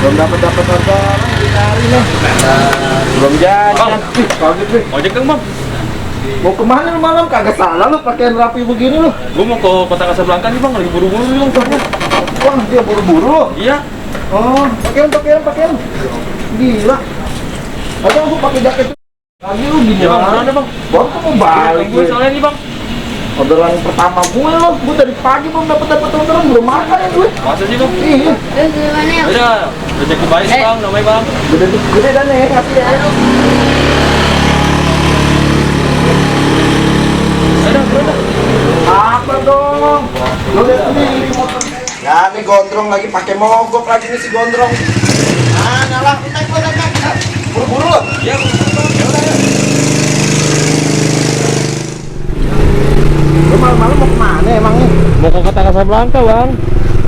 Belum dapat orderan, dicari nih. Belum jadi. Kaget nih. Ojek Kang Bang. Mau kemana lu malam? Kagak salah lu pakaian rapi begini lu. Gua mau ke Kota Kasablanka nih Bang, lagi buru-buru nih Bang. Wah, dia buru-buru. Iya. Oh, pakaian. Gila. Aduh, aku pakai jaket. Lagi lu gini Ya Bang, mana Bang? Baru mau balik. Gue soalnya nih Bang. Orderan pertama gue dari pagi belum dapat orderan, belum makan ya gue. Masa sih Bang? Iya. Terus gimana ya? Udah, rezeki baik Bang, namanya Bang. Gede dan ya, kasih ya. Udah. Apa dong? Lu lihat sendiri motor. Ya, nih gondrong lagi pakai mogok lagi nih si gondrong. Ah, nyala, naik. Buru-buru lo. Iya. Lu malam-malam mau kemana emangnya? Mau ke Kota Kasablanka Bang.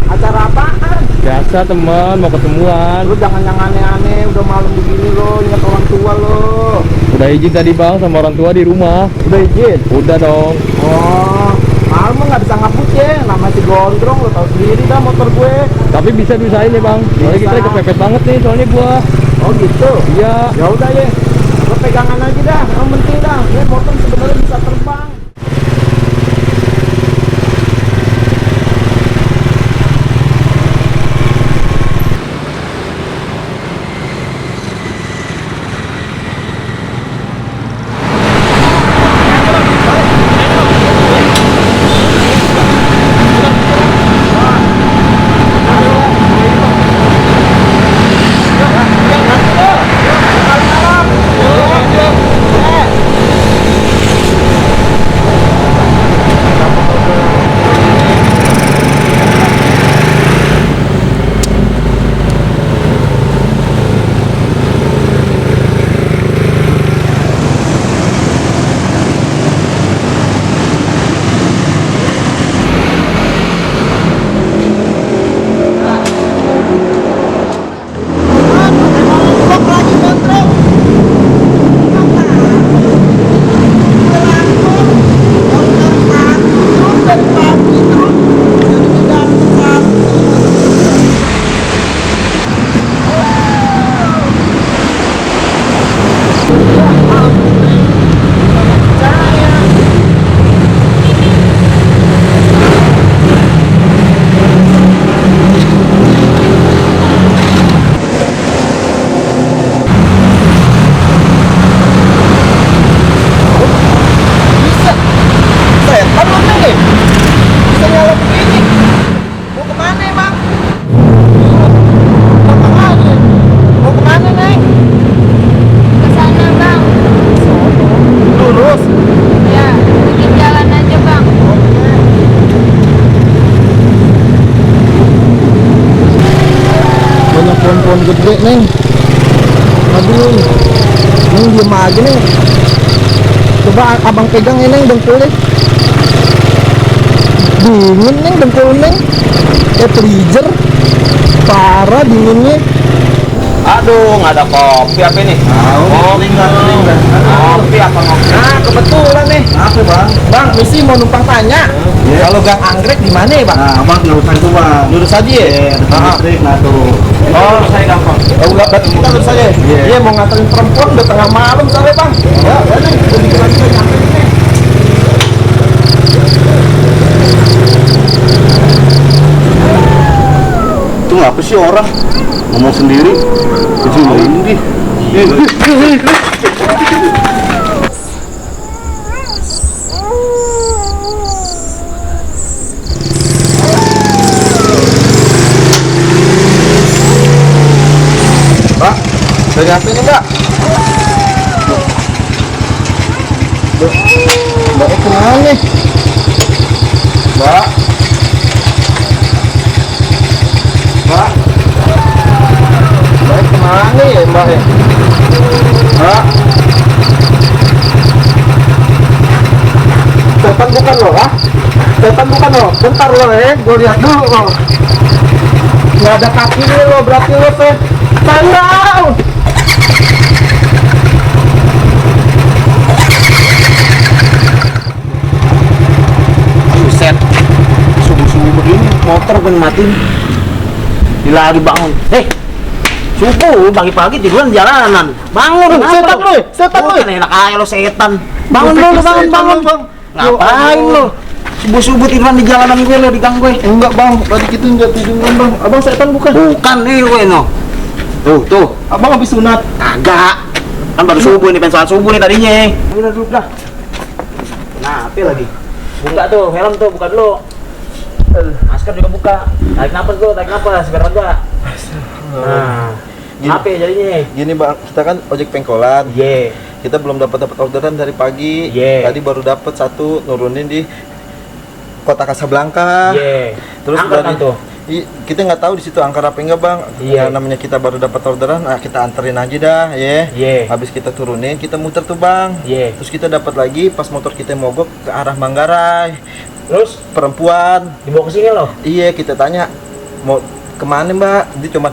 Acara apaan? Biasa teman, mau ketemuan. Lu jangan yang aneh-aneh, udah malam begini lo, ingat orang tua lo. Udah izin tadi Bang sama orang tua di rumah. Udah izin? Udah dong. Oh, malam mah nggak bisa ngapus ya, nama si gondrong lo tau sendiri dah motor gue. Tapi bisa diusahain ya Bang. Soalnya kita kepepet banget nih soalnya gua. Oh gitu? Iya. Ya udah ya, lo pegangan aja dah, yang penting dah, ya motor sebenarnya bisa terbang. Pohon gede neng, aduh, neng diem aja neng. Coba abang pegang ya neng dengkulnya, dingin neng dengkul neng, kayak freezer, parah dinginnya. Aduh, nggak ada kopi apa ini? Kopi apa ngopi? Nah kebetulan nih. Apa bang? Bang, misi mau numpang tanya. Kalau Gang Anggrek di mana ya bang? Nah, abang lulusan itu bang. Lurus aja ya. Listrik, nah tuh. Oh, saya gampang. Oh, berarti kita lurus aja. Iya, mau nganterin perempuan udah tengah malam soalnya bang. Ya, nih, udah lagi nyampe nih. Itu apa sih orang ngomong sendiri? Kecil ini. Mbak, udah nyampe nih mbak? Mbak, kemana nih? Mbak? Mbak? Mbak kemana ya mbak ya? Mbak? Setan bukan lo ah? Setan bukan lo? Bentar lo gue lihat dulu lo. Nggak ada kakinya lo, berarti lo sandal. Buset. Subuh-subuh begini motor gue matiin. Lagi bangun. Hei, Subuh, pagi-pagi tiduran jalanan. Bangun, setan lu, setan lu. Bukan enak aja lo setan. Bangun Lu dulu, pikir bangun, setan bangun. lu, Bang? Ngapain Ya lo? Subuh-subuh tiduran di jalanan gue lo, di gang gue. Enggak bang, tadi kita enggak tiduran bang. Abang setan bukan? Bukan nih gue no. Tuh. Abang habis sunat. Kagak. Kan baru subuh nih, pengen sholat subuh nih tadinya. Udah duduk dah. Kenapa lagi? Buka tuh, helm tuh, buka dulu. Masker juga buka. Tarik napas tuh, tarik napas, biar lega. Nah, apa ya jadinya? Gini bang, kita kan ojek pengkolan. Iya. Kita belum dapat orderan dari pagi. Yeah. Tadi baru dapat satu nurunin di kota Kasablanka. Iya. Terus Angkat kan tuh. Kita nggak tahu di situ angker apa enggak bang. Iya. Ya, namanya kita baru dapat orderan, nah kita anterin aja dah, ya. Iya. Habis kita turunin, kita muter tuh bang. Iya. Terus kita dapat lagi pas motor kita mogok ke arah Manggarai. Terus Perempuan. dibawa ke sini loh. Iya, kita tanya mau kemana mbak? Dia cuma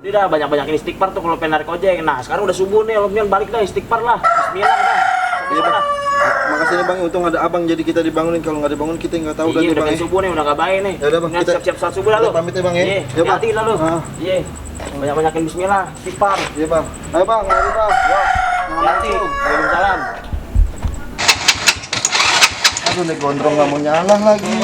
Udah banyak-banyakin istighfar tuh kalau pengen narik ojek. Nah, sekarang udah subuh nih, lo balik dah istighfar lah. Bismillah dah. Iya bang. Makasih nih bang, untung ada abang jadi kita dibangunin. Kalau nggak dibangun kita nggak tahu Iya, udah bang. pengen subuh nih, udah nggak baik nih. Ya udah, Bang, Ingat kita- siap-siap sholat subuh lah lo. kita pamit ya, Bang, ya. Iya, Ya, Bang. hati lah lo. Ah. Iya. Banyak-banyakin bismillah, istighfar. Iya bang. Ayo bang, mari bang. Hati. Waalaikumsalam. Aduh, nih gondrong nggak mau nyala lagi.